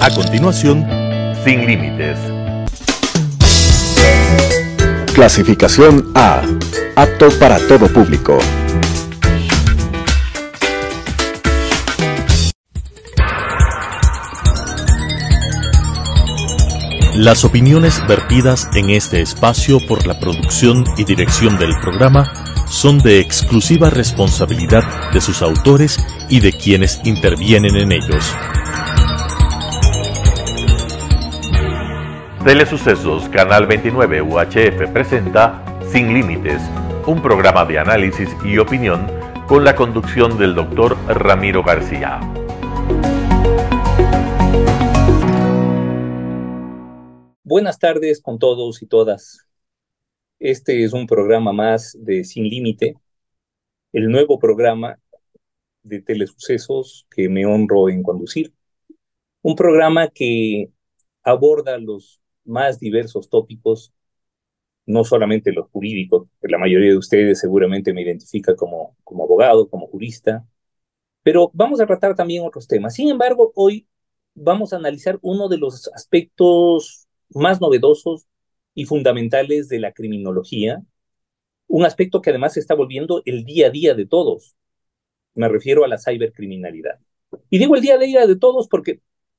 A continuación, Sin Límites. Clasificación A. Apto para todo público. Las opiniones vertidas en este espacio por la producción y dirección del programa son de exclusiva responsabilidad de sus autores y de quienes intervienen en ellos. Telesucesos Canal 29 UHF presenta Sin Límites, un programa de análisis y opinión con la conducción del Dr. Ramiro García. Buenas tardes con todos y todas. Este es un programa más de Sin Límite, el nuevo programa de Telesucesos que me honro en conducir. Un programa que aborda los más diversos tópicos, no solamente los jurídicos, que la mayoría de ustedes seguramente me identifica como abogado, como jurista, pero vamos a tratar también otros temas. Sin embargo, hoy vamos a analizar uno de los aspectos más novedosos y fundamentales de la criminología, un aspecto que además se está volviendo el día a día de todos. Me refiero a la cibercriminalidad. Y digo el día a día de todos porque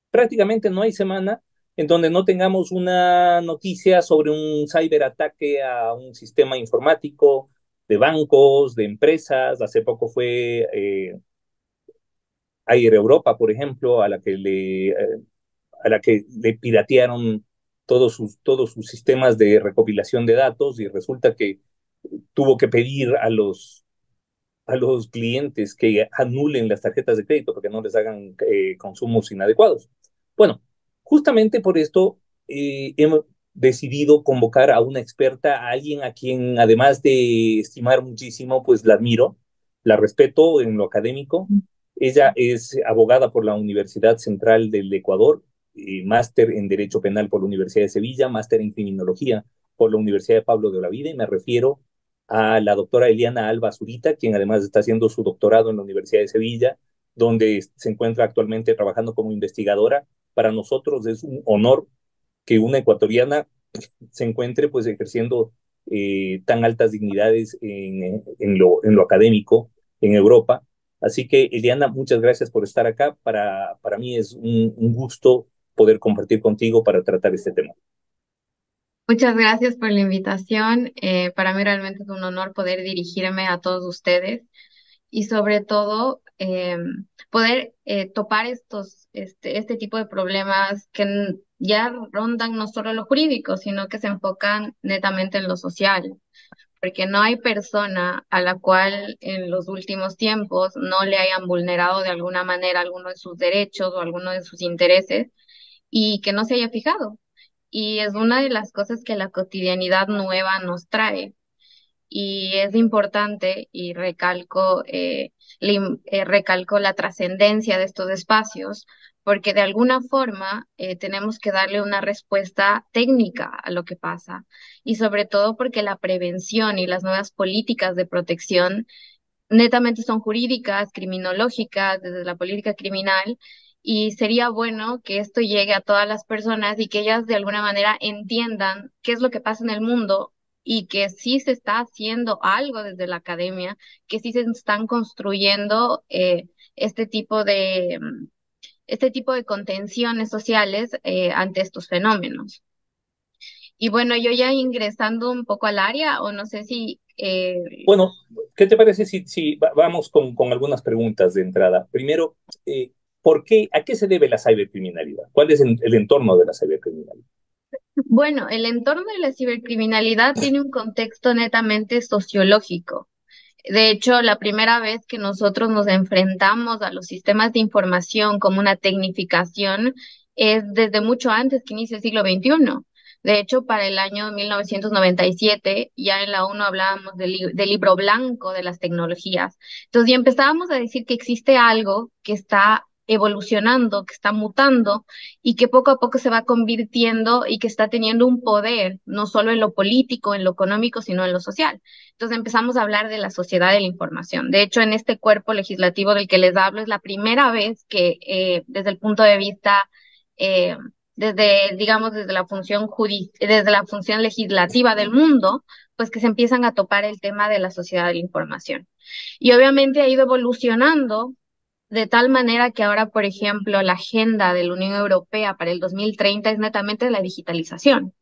prácticamente no hay semana en donde no tengamos una noticia sobre un ciberataque a un sistema informático de bancos, de empresas. Hace poco fue Air Europa, por ejemplo, a la que le piratearon todos sus sistemas de recopilación de datos y resulta que tuvo que pedir a los clientes que anulen las tarjetas de crédito porque no les hagan consumos inadecuados. Bueno, justamente por esto hemos decidido convocar a una experta, a alguien a quien además de estimar muchísimo, pues la admiro, la respeto en lo académico. Ella es abogada por la Universidad Central del Ecuador, máster en Derecho Penal por la Universidad de Sevilla, máster en Criminología por la Universidad de Pablo de Olavide, y me refiero a la doctora Eliana Alba Zurita, quien además está haciendo su doctorado en la Universidad de Sevilla, donde se encuentra actualmente trabajando como investigadora. Para nosotros es un honor que una ecuatoriana se encuentre pues ejerciendo tan altas dignidades en lo académico en Europa. Así que, Eliana, muchas gracias por estar acá. Para mí es un gusto poder compartir contigo para tratar este tema. Muchas gracias por la invitación. Para mí realmente es un honor poder dirigirme a todos ustedes y sobre todo poder topar este tipo de problemas que ya rondan no solo lo jurídico, sino que se enfocan netamente en lo social, porque no hay persona a la cual en los últimos tiempos no le hayan vulnerado de alguna manera alguno de sus derechos o alguno de sus intereses y que no se haya fijado. Y es una de las cosas que la cotidianidad nueva nos trae. Y es importante, y recalco la trascendencia de estos espacios, porque de alguna forma tenemos que darle una respuesta técnica a lo que pasa. Y sobre todo porque la prevención y las nuevas políticas de protección netamente son jurídicas, criminológicas, desde la política criminal, y sería bueno que esto llegue a todas las personas y que ellas de alguna manera entiendan qué es lo que pasa en el mundo y que sí se está haciendo algo desde la academia, que sí se están construyendo este tipo de, este tipo de contenciones sociales ante estos fenómenos. Y bueno, yo ya ingresando un poco al área, o no sé si... Bueno, ¿qué te parece si vamos con algunas preguntas de entrada? Primero, ¿a qué se debe la cibercriminalidad? ¿Cuál es el entorno de la cibercriminalidad? Bueno, el entorno de la cibercriminalidad tiene un contexto netamente sociológico. De hecho, la primera vez que nosotros nos enfrentamos a los sistemas de información como una tecnificación es desde mucho antes que inicie el siglo XXI. De hecho, para el año 1997, ya en la ONU hablábamos del libro blanco de las tecnologías. Entonces, ya empezábamos a decir que existe algo que está evolucionando, que está mutando y que poco a poco se va convirtiendo y que está teniendo un poder, no solo en lo político, en lo económico, sino en lo social. Entonces empezamos a hablar de la sociedad de la información. De hecho, en este cuerpo legislativo del que les hablo, es la primera vez que desde el punto de vista eh, desde, digamos, desde la función legislativa del mundo, pues que se empiezan a topar el tema de la sociedad de la información. Y obviamente ha ido evolucionando de tal manera que ahora, por ejemplo, la agenda de la Unión Europea para el 2030 es netamente la digitalización.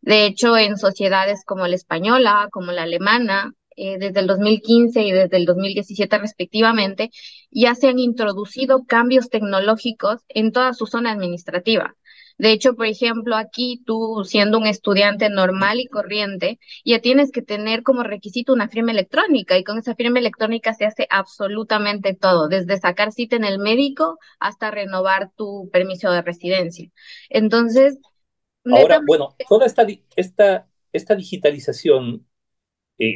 De hecho, en sociedades como la española, como la alemana, desde el 2015 y desde el 2017 respectivamente, ya se han introducido cambios tecnológicos en toda su zona administrativa. De hecho, por ejemplo, aquí tú, siendo un estudiante normal y corriente, ya tienes que tener como requisito una firma electrónica y con esa firma electrónica se hace absolutamente todo, desde sacar cita en el médico hasta renovar tu permiso de residencia. Entonces, Ahora, netamente. bueno, toda esta digitalización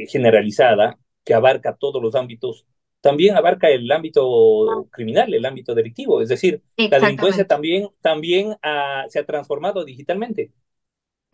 generalizada que abarca todos los ámbitos, también abarca el ámbito criminal, el ámbito delictivo. Es decir, la delincuencia Exactamente. también se ha transformado digitalmente.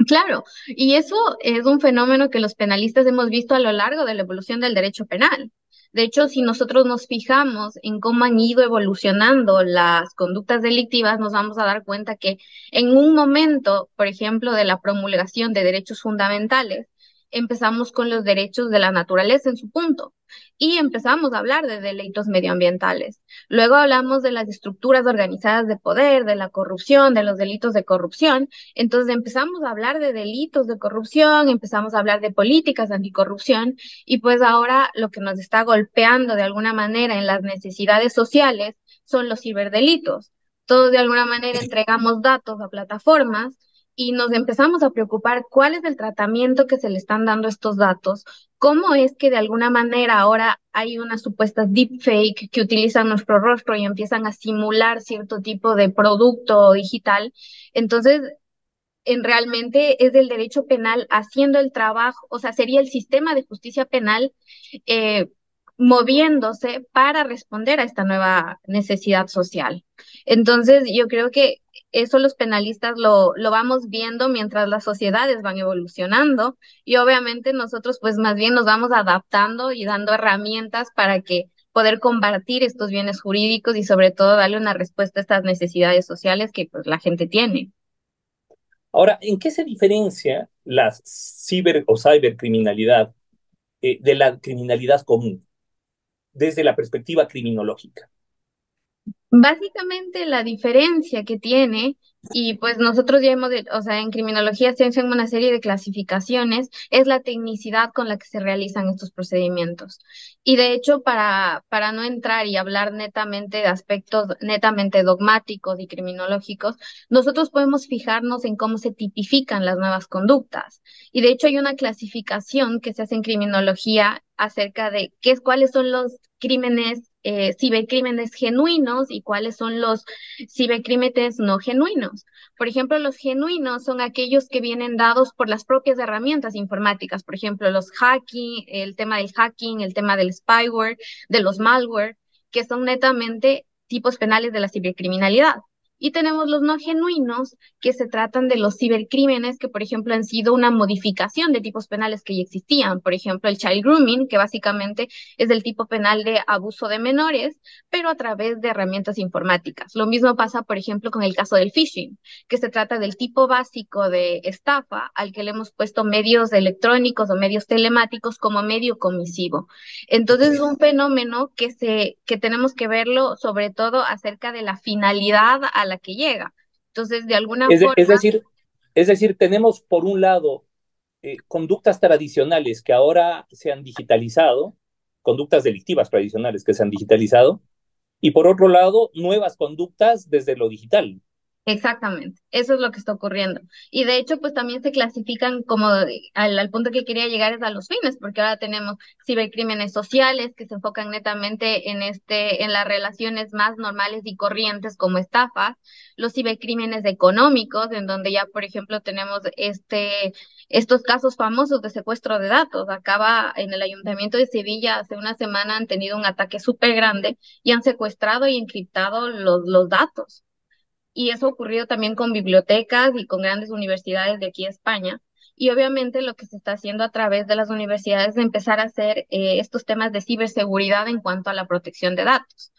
Claro, y eso es un fenómeno que los penalistas hemos visto a lo largo de la evolución del derecho penal. De hecho, si nosotros nos fijamos en cómo han ido evolucionando las conductas delictivas, nos vamos a dar cuenta que en un momento, por ejemplo, de la promulgación de derechos fundamentales, empezamos con los derechos de la naturaleza en su punto y empezamos a hablar de delitos medioambientales. Luego hablamos de las estructuras organizadas de poder, de la corrupción, de los delitos de corrupción. Entonces empezamos a hablar de delitos de corrupción, empezamos a hablar de políticas anticorrupción y pues ahora lo que nos está golpeando de alguna manera en las necesidades sociales son los ciberdelitos. Todos de alguna manera entregamos datos a plataformas y nos empezamos a preocupar cuál es el tratamiento que se le están dando a estos datos, cómo es que de alguna manera ahora hay unas supuestas deepfake que utilizan nuestro rostro y empiezan a simular cierto tipo de producto digital. Entonces, realmente es el derecho penal haciendo el trabajo, o sea, sería el sistema de justicia penal eh, moviéndose para responder a esta nueva necesidad social. Entonces, yo creo que eso los penalistas lo vamos viendo mientras las sociedades van evolucionando y obviamente nosotros pues más bien nos vamos adaptando y dando herramientas para que poder combatir estos bienes jurídicos y sobre todo darle una respuesta a estas necesidades sociales que pues la gente tiene. Ahora, ¿en qué se diferencia la ciber o cibercriminalidad de la criminalidad común desde la perspectiva criminológica? Básicamente la diferencia que tiene, y pues nosotros ya o sea, en criminología se hacen una serie de clasificaciones, es la tecnicidad con la que se realizan estos procedimientos. Y de hecho, para no entrar y hablar netamente de aspectos netamente dogmáticos y criminológicos, nosotros podemos fijarnos en cómo se tipifican las nuevas conductas. Y de hecho hay una clasificación que se hace en criminología acerca de cuáles son los crímenes, cibercrímenes genuinos y cuáles son los cibercrímenes no genuinos. Por ejemplo, los genuinos son aquellos que vienen dados por las propias herramientas informáticas, por ejemplo, los hacking, el tema del hacking, el tema del spyware, de los malware, que son netamente tipos penales de la cibercriminalidad. Y tenemos los no genuinos, que se tratan de los cibercrímenes que, por ejemplo, han sido una modificación de tipos penales que ya existían. Por ejemplo, el child grooming, que básicamente es del tipo penal de abuso de menores, pero a través de herramientas informáticas. Lo mismo pasa, por ejemplo, con el caso del phishing, que se trata del tipo básico de estafa al que le hemos puesto medios electrónicos o medios telemáticos como medio comisivo. Entonces es un fenómeno que tenemos que verlo sobre todo acerca de la finalidad a la que llega. Entonces, de alguna Es, de- es forma, decir, es decir, tenemos por un lado conductas tradicionales que ahora se han digitalizado, conductas delictivas tradicionales que se han digitalizado, y por otro lado, nuevas conductas desde lo digital. exactamente, eso es lo que está ocurriendo. Y de hecho, pues también se clasifican como al punto que quería llegar es a los fines, porque ahora tenemos cibercrímenes sociales que se enfocan netamente en las relaciones más normales y corrientes como estafas, los cibercrímenes económicos, en donde ya, por ejemplo, tenemos estos casos famosos de secuestro de datos. Acaba en el Ayuntamiento de Sevilla, hace una semana han tenido un ataque súper grande y han secuestrado y encriptado los datos. Y eso ha ocurrido también con bibliotecas y con grandes universidades de aquí a España. Y obviamente lo que se está haciendo a través de las universidades es empezar a hacer estos temas de ciberseguridad en cuanto a la protección de datos.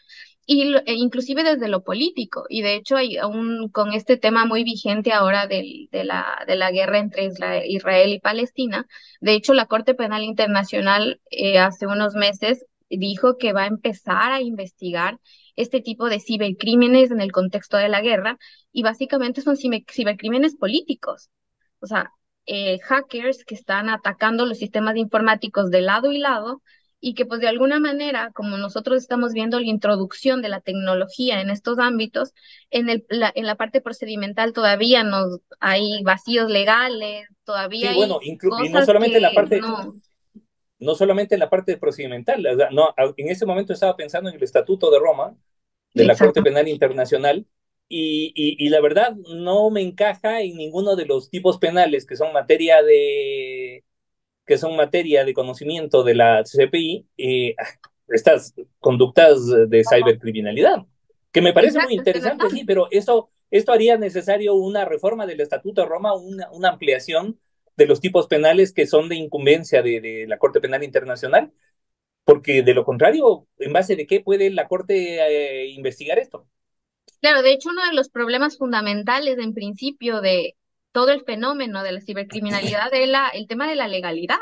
inclusive desde lo político. Y de hecho, hay aún con este tema muy vigente ahora de la guerra entre Israel y Palestina, de hecho, la Corte Penal Internacional hace unos meses dijo que va a empezar a investigar este tipo de cibercrímenes en el contexto de la guerra, y básicamente son cibercrímenes políticos. O sea, hackers que están atacando los sistemas informáticos de lado y lado, y que pues de alguna manera, como nosotros estamos viendo la introducción de la tecnología en estos ámbitos, en la parte procedimental todavía hay vacíos legales, todavía Sí, hay bueno, y no cosas solamente en la que parte, no. no solamente en la parte procedimental, o sea, no, en ese momento estaba pensando en el Estatuto de Roma, de la Corte Exacto. Penal Internacional, y la verdad no me encaja en ninguno de los tipos penales que son materia de conocimiento de la CPI, estas conductas de cibercriminalidad, que me parece muy Exacto, es que no interesante, están. sí, pero esto haría necesario una reforma del Estatuto de Roma, una ampliación de los tipos penales que son de incumbencia de la Corte Penal Internacional, porque de lo contrario, ¿en base de qué puede la Corte investigar esto? Claro, de hecho, uno de los problemas fundamentales en principio de todo el fenómeno de la cibercriminalidad es el tema de la legalidad,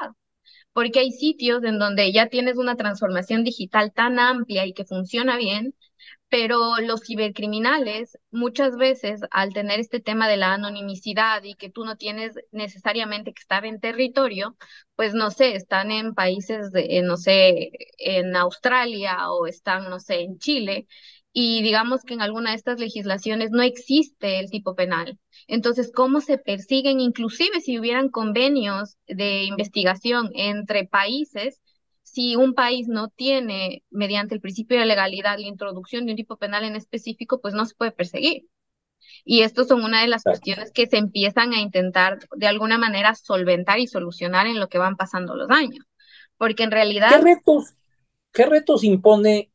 porque hay sitios en donde ya tienes una transformación digital tan amplia y que funciona bien, pero los cibercriminales muchas veces, al tener este tema de la anonimicidad y que tú no tienes necesariamente que estar en territorio, pues no sé, están en países no sé, en Australia, o están, no sé, en Chile, y digamos que en alguna de estas legislaciones no existe el tipo penal. Entonces, ¿cómo se persiguen? Inclusive si hubieran convenios de investigación entre países, si un país no tiene, mediante el principio de legalidad, la introducción de un tipo penal en específico, pues no se puede perseguir. Y estos son una de las cuestiones que se empiezan a intentar de alguna manera solventar y solucionar en lo que van pasando los años. Porque en ¿Qué realidad, retos, qué retos impone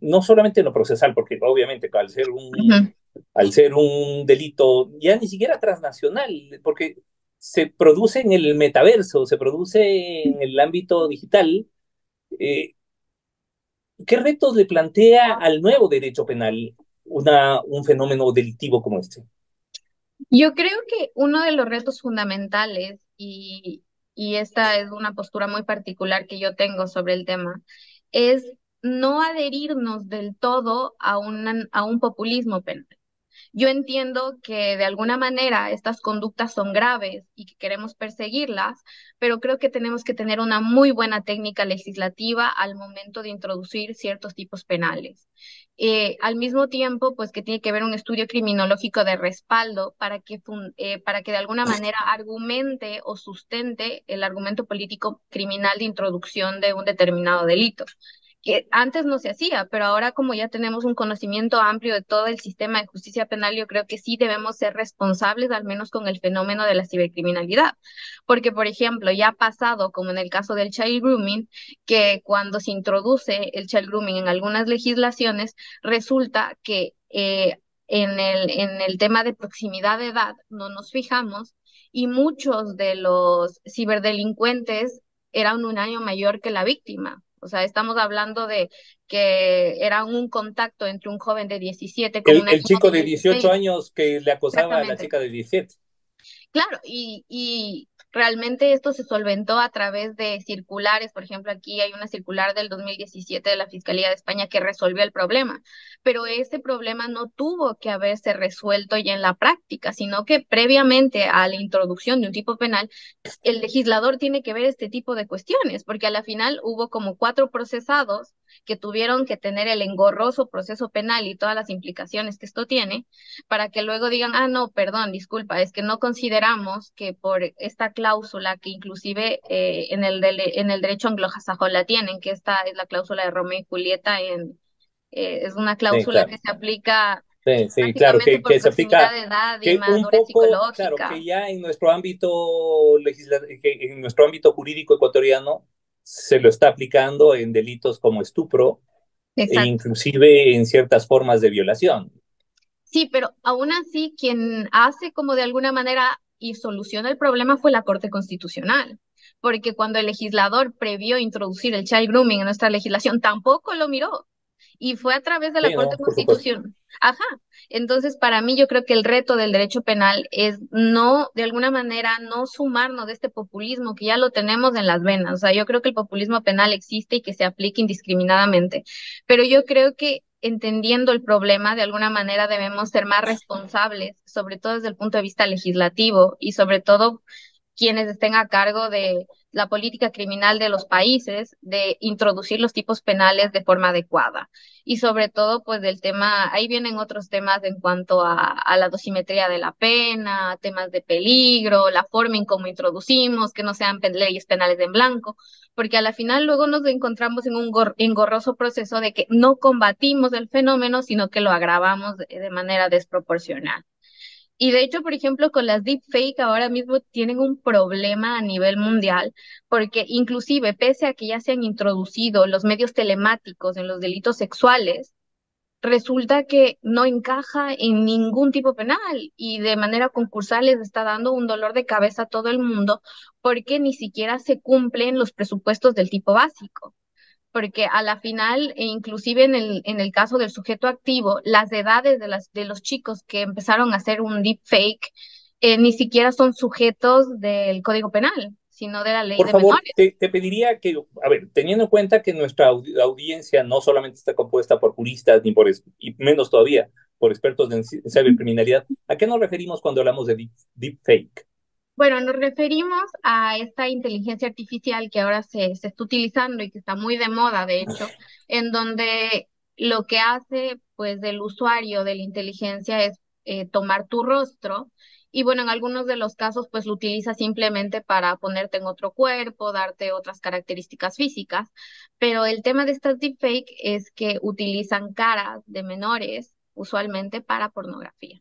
no solamente en lo procesal, porque obviamente ujú, al ser un delito ya ni siquiera transnacional, porque se produce en el metaverso, se produce en el ámbito digital, eh, ¿qué retos le plantea al nuevo derecho penal un fenómeno delictivo como este? yo creo que uno de los retos fundamentales, y esta es una postura muy particular que yo tengo sobre el tema, es no adherirnos del todo a un populismo penal. Yo entiendo que de alguna manera estas conductas son graves y que queremos perseguirlas, pero creo que tenemos que tener una muy buena técnica legislativa al momento de introducir ciertos tipos penales. Al mismo tiempo, pues que tiene que haber un estudio criminológico de respaldo para que de alguna manera argumente o sustente el argumento político criminal de introducción de un determinado delito, que antes no se hacía, pero ahora como ya tenemos un conocimiento amplio de todo el sistema de justicia penal, yo creo que sí debemos ser responsables, al menos con el fenómeno de la cibercriminalidad. Porque, por ejemplo, ya ha pasado, como en el caso del child grooming, que cuando se introduce el child grooming en algunas legislaciones, resulta que en el tema de proximidad de edad no nos fijamos, y muchos de los ciberdelincuentes eran un año mayor que la víctima. O sea, estamos hablando de que era un contacto entre un joven de 17 con una El niña chico de de 18 16. años que le acosaba a la Exactamente. chica de 17. Claro, y realmente esto se solventó a través de circulares. Por ejemplo, aquí hay una circular del 2017 de la Fiscalía de España que resolvió el problema, pero ese problema no tuvo que haberse resuelto ya en la práctica, sino que previamente a la introducción de un tipo penal, el legislador tiene que ver este tipo de cuestiones, porque a la final hubo como 4 procesados que tuvieron que tener el engorroso proceso penal y todas las implicaciones que esto tiene, para que luego digan, ah, no, perdón, disculpa, es que no consideramos que por esta cláusula que inclusive en el derecho anglosajón la tienen, que esta es la cláusula de Romeo y Julieta, es una Sí, cláusula claro. que se aplica Sí, sí, claro, básicamente por que se proximidad aplica, de edad y que un madurez poco, claro, psicológica. que ya en nuestro en nuestro ámbito jurídico ecuatoriano se lo está aplicando en delitos como estupro e Exacto. inclusive en ciertas formas de violación. Sí, pero aún así quien hace como de alguna manera y soluciona el problema fue la Corte Constitucional, porque cuando el legislador previó introducir el child grooming en nuestra legislación tampoco lo miró. y fue a través de la Sí, Corte no, por supuesto. Constitucional. Ajá. Entonces, para mí, yo creo que el reto del derecho penal es no, de alguna manera, no sumarnos de este populismo que ya lo tenemos en las venas. O sea, yo creo que el populismo penal existe y que se aplica indiscriminadamente, pero yo creo que entendiendo el problema, de alguna manera debemos ser más responsables, sobre todo desde el punto de vista legislativo y sobre todo quienes estén a cargo de la política criminal de los países, de introducir los tipos penales de forma adecuada. Y sobre todo, pues del tema, ahí vienen otros temas en cuanto a la dosimetría de la pena, temas de peligro, la forma en cómo introducimos, que no sean leyes penales en blanco, porque a la final luego nos encontramos en un engorroso proceso de que no combatimos el fenómeno, sino que lo agravamos de manera desproporcional. Y de hecho, por ejemplo, con las deepfake ahora mismo tienen un problema a nivel mundial, porque inclusive pese a que ya se han introducido los medios telemáticos en los delitos sexuales, resulta que no encaja en ningún tipo penal y de manera concursal les está dando un dolor de cabeza a todo el mundo porque ni siquiera se cumplen los presupuestos del tipo básico, porque a la final, e inclusive en el caso del sujeto activo, las edades de los chicos que empezaron a hacer un deepfake ni siquiera son sujetos del Código Penal, sino de la ley Por de favor, menores. te pediría que, a ver, teniendo en cuenta que nuestra audiencia no solamente está compuesta por juristas, ni y menos todavía por expertos en cibercriminalidad, ¿a qué nos referimos cuando hablamos de deepfake? Bueno, nos referimos a esta inteligencia artificial que ahora se está utilizando y que está muy de moda, de hecho, en donde lo que hace, pues, del usuario de la inteligencia es tomar tu rostro y, bueno, en algunos de los casos, pues, lo utiliza simplemente para ponerte en otro cuerpo, darte otras características físicas, pero el tema de estas deepfake es que utilizan caras de menores, usualmente para pornografía.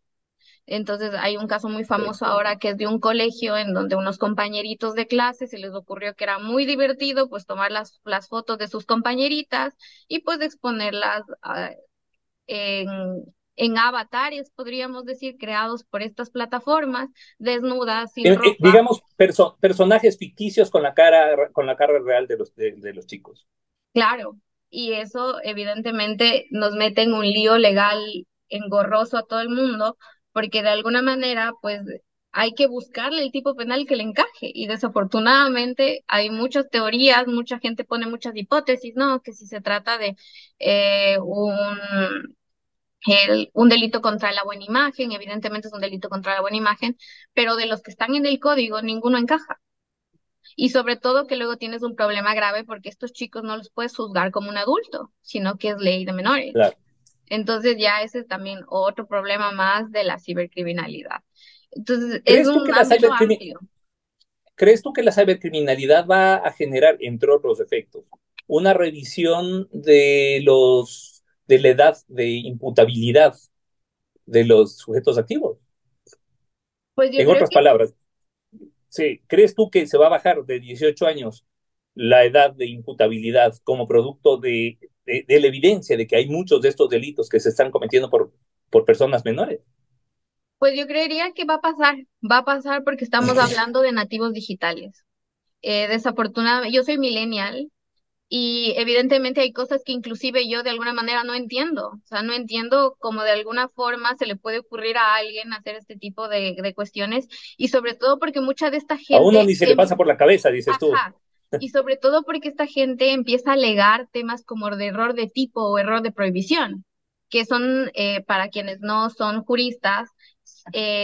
Entonces hay un caso muy Sí. famoso ahora que es de un colegio en donde unos compañeritos de clase se les ocurrió que era muy divertido pues tomar las fotos de sus compañeritas y pues exponerlas en, en avatares, podríamos decir, creados por estas plataformas, desnudas, sin ropa, Digamos, personajes ficticios con la cara real de los chicos. claro. Y eso evidentemente nos mete en un lío legal engorroso a todo el mundo, porque de alguna manera, pues hay que buscarle el tipo penal que le encaje. Y desafortunadamente hay muchas teorías, mucha gente pone muchas hipótesis, ¿no? Que si se trata de un delito contra la buena imagen, evidentemente es un delito contra la buena imagen, pero de los que están en el código, ninguno encaja. Y sobre todo que luego tienes un problema grave porque estos chicos no los puedes juzgar como un adulto, sino que es ley de menores. Claro. Entonces ya ese es también otro problema más de la cibercriminalidad. Entonces es ¿Crees tú un que la ámbito amplio. ¿Crees tú que la cibercriminalidad va a generar, entre otros efectos, una revisión de la edad de imputabilidad de los sujetos activos? Pues yo En creo otras que palabras, sí, ¿crees tú que se va a bajar de 18 años la edad de imputabilidad como producto de la evidencia de que hay muchos de estos delitos que se están cometiendo por personas menores? pues yo creería que va a pasar porque estamos hablando de nativos digitales. Desafortunadamente, yo soy millennial y evidentemente hay cosas que inclusive yo de alguna manera no entiendo. O sea, no entiendo cómo de alguna forma se le puede ocurrir a alguien hacer este tipo de cuestiones y sobre todo porque mucha de esta A uno gente, ni se le pasa por la cabeza, dices tú. ajá, y sobre todo porque esta gente empieza a alegar temas como de error de tipo o error de prohibición, que son, para quienes no son juristas,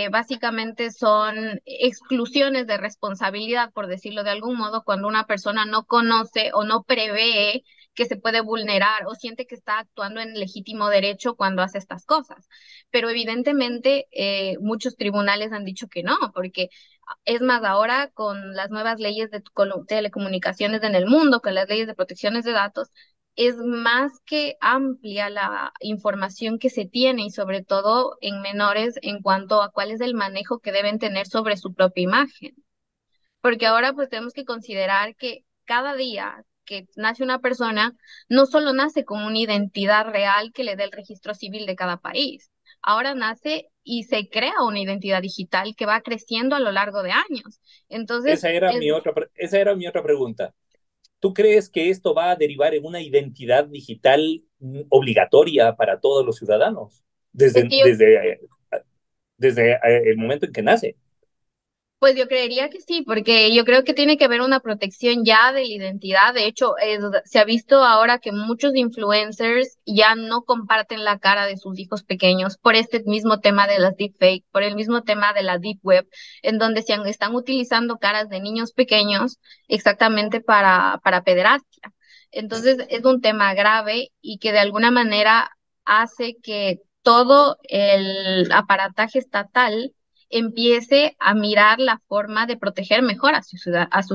básicamente son exclusiones de responsabilidad, por decirlo de algún modo, cuando una persona no conoce o no prevé que se puede vulnerar o siente que está actuando en legítimo derecho cuando hace estas cosas. Pero evidentemente muchos tribunales han dicho que no, porque es más ahora con las nuevas leyes de telecomunicaciones en el mundo, con las leyes de protecciones de datos, es más que amplia la información que se tiene y sobre todo en menores en cuanto a cuál es el manejo que deben tener sobre su propia imagen. Porque ahora pues tenemos que considerar que cada día que nace una persona, no solo nace con una identidad real que le dé el registro civil de cada país, ahora nace y se crea una identidad digital que va creciendo a lo largo de años. Entonces, Esa era mi otra pregunta. ¿Tú crees que esto va a derivar en una identidad digital obligatoria para todos los ciudadanos Es desde, que yo desde, desde el momento en que nace? Pues yo creería que sí, porque yo creo que tiene que haber una protección ya de la identidad. De hecho, se ha visto ahora que muchos influencers ya no comparten la cara de sus hijos pequeños por este mismo tema de las deepfake, por el mismo tema de la deep web, en donde están utilizando caras de niños pequeños exactamente para pederastia. Entonces, es un tema grave y que de alguna manera hace que todo el aparataje estatal empiece a mirar la forma de proteger mejor a sus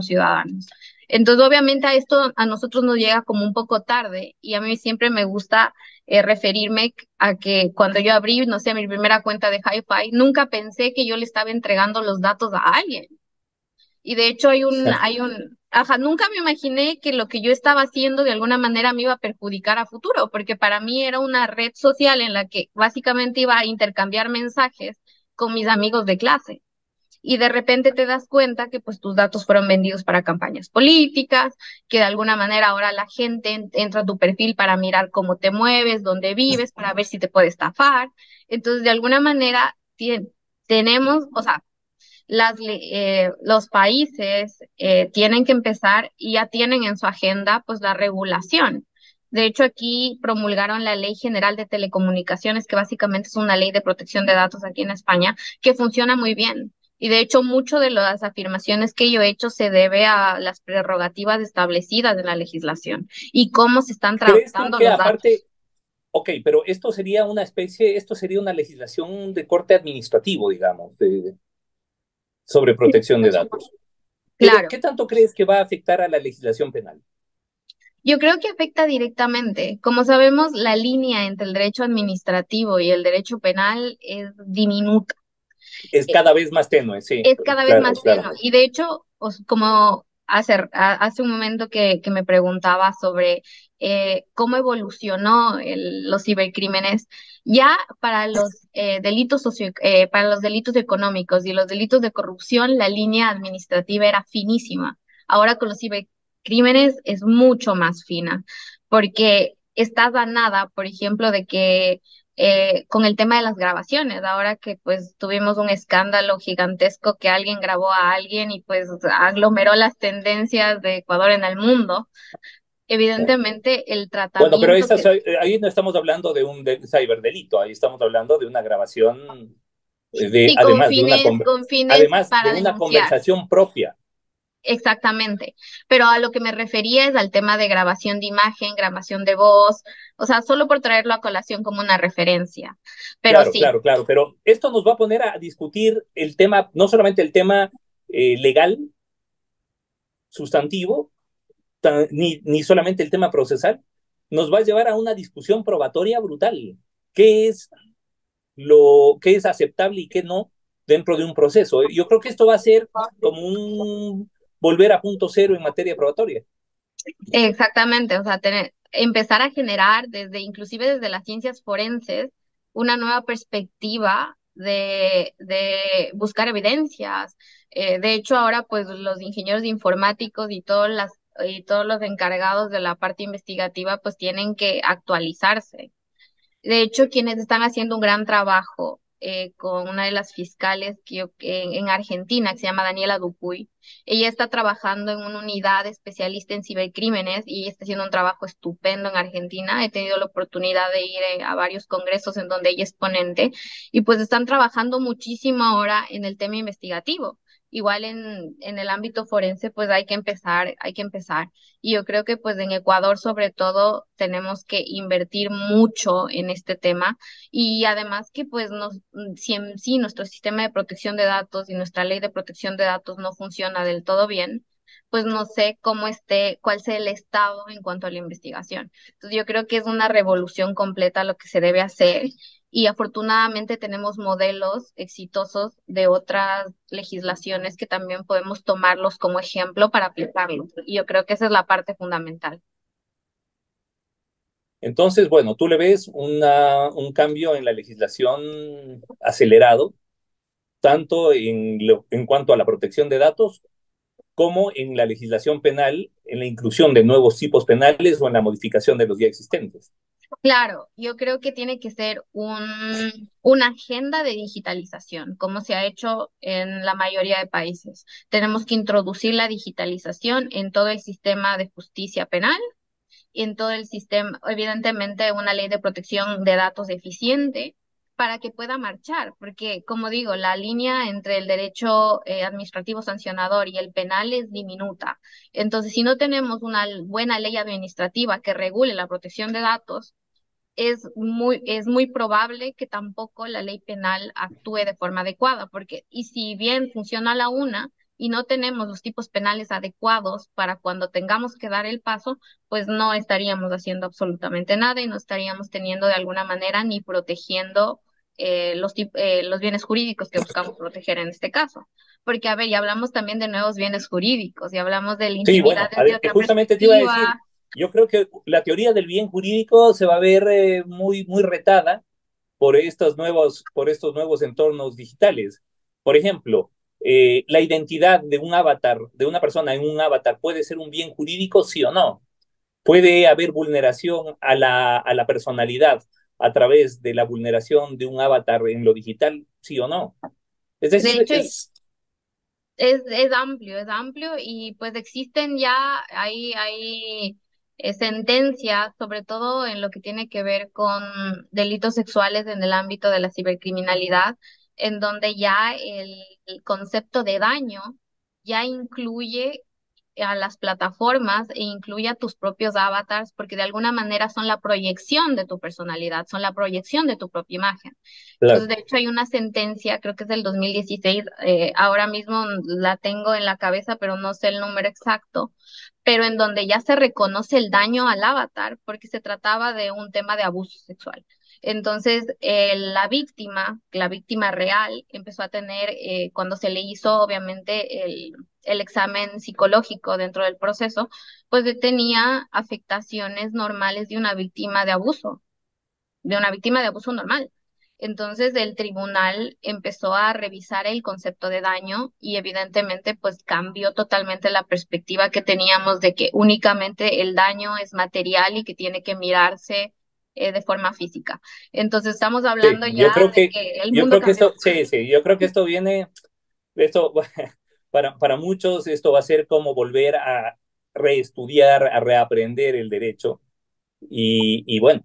ciudadanos. Entonces, obviamente, a esto a nosotros nos llega como un poco tarde y a mí siempre me gusta referirme a que cuando yo abrí, no sé, mi primera cuenta de Hi-Fi, nunca pensé que yo le estaba entregando los datos a alguien. Y de hecho ajá, nunca me imaginé que lo que yo estaba haciendo de alguna manera me iba a perjudicar a futuro, porque para mí era una red social en la que básicamente iba a intercambiar mensajes con mis amigos de clase. Y de repente te das cuenta que pues tus datos fueron vendidos para campañas políticas, que de alguna manera ahora la gente entra a tu perfil para mirar cómo te mueves, dónde vives, para ver si te puede estafar. Entonces, de alguna manera tenemos, o sea, los países tienen que empezar y ya tienen en su agenda pues la regulación. De hecho, aquí promulgaron la Ley General de Telecomunicaciones, que básicamente es una ley de protección de datos aquí en España, que funciona muy bien. Y de hecho, mucho de las afirmaciones que yo he hecho se debe a las prerrogativas establecidas en la legislación y cómo se están ¿Crees tú tratando que los aparte, datos. ok, pero esto sería una legislación de corte administrativo, digamos, sobre protección de datos? Pero, Claro. ¿qué tanto crees que va a afectar a la legislación penal? Yo creo que afecta directamente. Como sabemos, la línea entre el derecho administrativo y el derecho penal es diminuta, Es eh, cada vez más tenue, sí, es cada vez claro, más claro. tenue. Y de hecho, como hace un momento que me preguntaba sobre cómo evolucionó los cibercrímenes, ya para los para los delitos económicos y los delitos de corrupción, la línea administrativa era finísima. Ahora con los cibercrímenes es mucho más fina, porque estás a nada, por ejemplo, de que con el tema de las grabaciones, ahora que pues tuvimos un escándalo gigantesco que alguien grabó a alguien y pues aglomeró las tendencias de Ecuador en el mundo, evidentemente el Bueno, pero tratamiento que ahí no estamos hablando de un ciberdelito, ahí estamos hablando de una grabación, sí con fines además de para una denunciar. conversación propia. Exactamente, pero a lo que me refería es al tema de grabación de imagen, grabación de voz, o sea, solo por traerlo a colación como una referencia. Pero Claro, sí, claro, claro, pero esto nos va a poner a discutir el tema, no solamente el tema legal, sustantivo, ni solamente el tema procesal, nos va a llevar a una discusión probatoria brutal. ¿Qué es qué es aceptable y qué no dentro de un proceso? Yo creo que esto va a ser como un volver a punto cero en materia probatoria. exactamente, o sea, empezar a generar inclusive desde las ciencias forenses, una nueva perspectiva de buscar evidencias. De hecho, ahora pues los ingenieros informáticos y todos los encargados de la parte investigativa pues tienen que actualizarse. De hecho, quienes están haciendo un gran trabajo con una de las fiscales en Argentina, que se llama Daniela Dupuy, ella está trabajando en una unidad especialista en cibercrímenes y ella está haciendo un trabajo estupendo en Argentina. He tenido la oportunidad de ir a varios congresos en donde ella es ponente y pues están trabajando muchísimo ahora en el tema investigativo. Igual en el ámbito forense, pues hay que empezar. Y yo creo que pues en Ecuador sobre todo tenemos que invertir mucho en este tema y además que pues si en sí nuestro sistema de protección de datos y nuestra ley de protección de datos no funciona del todo bien, pues no sé cuál sea el estado en cuanto a la investigación. Entonces yo creo que es una revolución completa lo que se debe hacer y afortunadamente tenemos modelos exitosos de otras legislaciones que también podemos tomarlos como ejemplo para aplicarlos. Y yo creo que esa es la parte fundamental. Entonces, bueno, tú le ves un cambio en la legislación acelerado, tanto en cuanto a la protección de datos como en la legislación penal, en la inclusión de nuevos tipos penales o en la modificación de los ya existentes. Claro, yo creo que tiene que ser una agenda de digitalización, como se ha hecho en la mayoría de países. Tenemos que introducir la digitalización en todo el sistema de justicia penal y en todo el sistema, evidentemente, una ley de protección de datos eficiente para que pueda marchar, porque, como digo, la línea entre el derecho administrativo sancionador y el penal es diminuta. Entonces, si no tenemos una buena ley administrativa que regule la protección de datos, es muy probable que tampoco la ley penal actúe de forma adecuada, porque, y si bien funciona la una y no tenemos los tipos penales adecuados para cuando tengamos que dar el paso, pues no estaríamos haciendo absolutamente nada y no estaríamos teniendo de alguna manera ni protegiendo los bienes jurídicos que buscamos proteger en este caso. Porque, a ver, ya hablamos también de nuevos bienes jurídicos y hablamos de la intimidad desde otra justamente te iba a decir, perspectiva. yo creo que la teoría del bien jurídico se va a ver muy retada por estos nuevos entornos digitales. Por ejemplo, la identidad de un avatar, de una persona en un avatar, ¿puede ser un bien jurídico, sí o no? ¿Puede haber vulneración a la personalidad a través de la vulneración de un avatar en lo digital, sí o no? Es De decir, hecho, es amplio y pues existen ya, hay sentencias, sobre todo en lo que tiene que ver con delitos sexuales en el ámbito de la cibercriminalidad, en donde ya el concepto de daño ya incluye a las plataformas e incluye a tus propios avatars, porque de alguna manera son la proyección de tu personalidad, son la proyección de tu propia imagen. claro. Entonces, de hecho, hay una sentencia, creo que es del 2016, ahora mismo la tengo en la cabeza, pero no sé el número exacto, pero en donde ya se reconoce el daño al avatar porque se trataba de un tema de abuso sexual. Entonces, la víctima real, empezó a tener, cuando se le hizo obviamente el examen psicológico dentro del proceso, pues tenía afectaciones normales de una víctima de abuso normal. Entonces el tribunal empezó a revisar el concepto de daño y evidentemente pues cambió totalmente la perspectiva que teníamos de que únicamente el daño es material y que tiene que mirarse de forma física. Entonces estamos hablando Sí, ya de que el mundo cambió. yo creo que esto viene, esto para muchos esto va a ser como volver a reestudiar, a reaprender el derecho y bueno,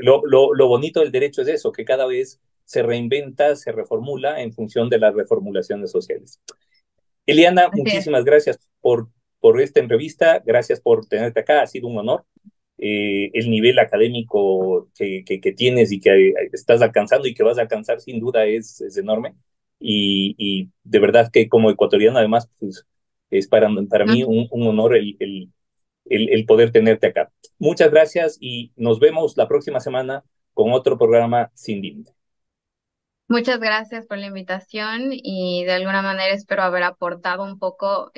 lo bonito del derecho es eso, que cada vez se reinventa, se reformula en función de las reformulaciones sociales. Eliana, Así es. muchísimas gracias por esta entrevista, gracias por tenerte acá, ha sido un honor. El nivel académico que tienes y que estás alcanzando y que vas a alcanzar sin duda es enorme y de verdad que como ecuatoriano además pues, es para mí un honor el poder tenerte acá. Muchas gracias y nos vemos la próxima semana con otro programa Sin Límite. Muchas gracias por la invitación y de alguna manera espero haber aportado un poco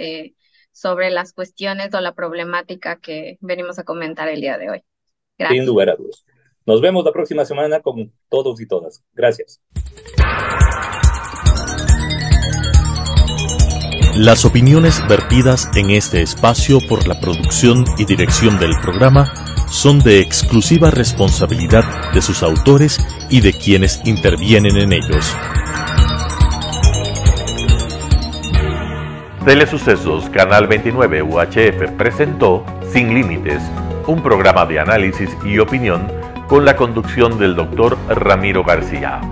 sobre las cuestiones o la problemática que venimos a comentar el día de hoy. Sin Gracias. lugar a dudas. Nos vemos la próxima semana con todos y todas. Gracias. Las opiniones vertidas en este espacio por la producción y dirección del programa son de exclusiva responsabilidad de sus autores y de quienes intervienen en ellos. Telesucesos Canal 29 UHF presentó Sin Límites, un programa de análisis y opinión con la conducción del Dr. Ramiro García.